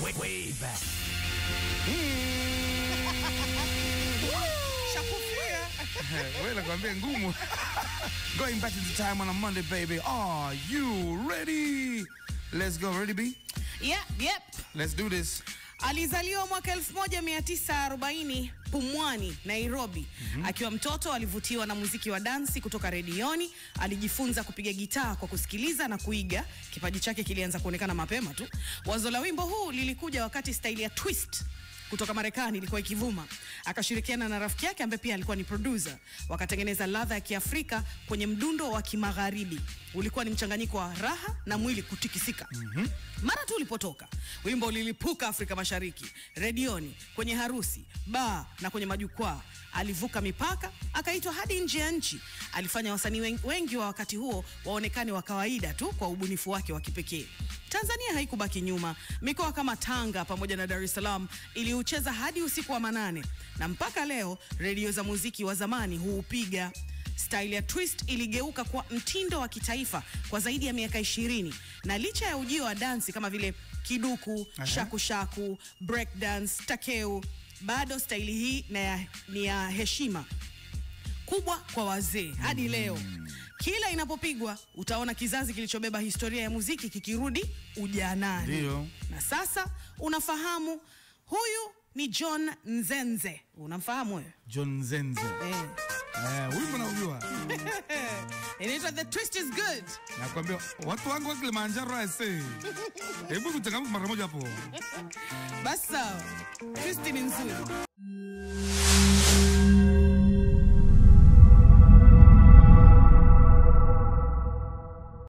way back. Wewe nakwambia ngumu. Going back to the time on a Monday, baby. Are you ready? Let's go. Ready, B? Yep. Let's do this. Alizaliwa mwaka 1940 Pumwani, Nairobi. Akiwa mtoto alivutiwa na muziki wa dansi kutoka redioni. Alijifunza kupiga gitaa kwa kusikiliza na kuiga. Kipaji chake kilianza kuonekana mapema tu. Wazo la wimbo huu lilikuja wakati style ya twist kutoka Marekani ilikuwa ikivuma. Akashirikiana na rafiki yake ambaye pia alikuwa ni producer. Wakatengeneza ladha ya Kiafrika kwenye mdundo wa Kimagharibi. Ulikuwa ni mchanganyiko wa raha na mwili kutikisika. Mara tu ulipotoka, wimbo ulilipuka Afrika Mashariki, redioni, kwenye harusi, bar na kwenye majukwaa. Alivuka mipaka, akaitwa hadi nje ya nchi. Alifanya wasanii wengi wa wakati huo waonekane wa kawaida tu kwa ubunifu wake wa kipekee. Tanzania haikubaki nyuma. Mikoa kama Tanga pamoja na Dar es Salaam iliucheza hadi usiku wa manane. Na mpaka leo redio za muziki wa zamani huupiga. Style ya twist iligeuka kwa mtindo wa kitaifa kwa zaidi ya miaka 20. Na licha ya ujio wa dansi kama vile kiduku, shaku-shaku, break dance, takeu, bado style hii ni ya heshima kubwa kwa wazee hadi leo. Kila inapopigwa utaona kizazi kilichobeba historia ya muziki kikirudi ujanani. Ndio. Na sasa unafahamu huyu ni John Nzenze. Unamfahamu wewe? John Nzenze. Wimbo naujua. Inaitwa The Twist is Good. Nakwambia watu wangu wa Kilimanjaro ase. Hebu kuchangamka mara moja hapo. Basi sawa. Twist ni nzuri.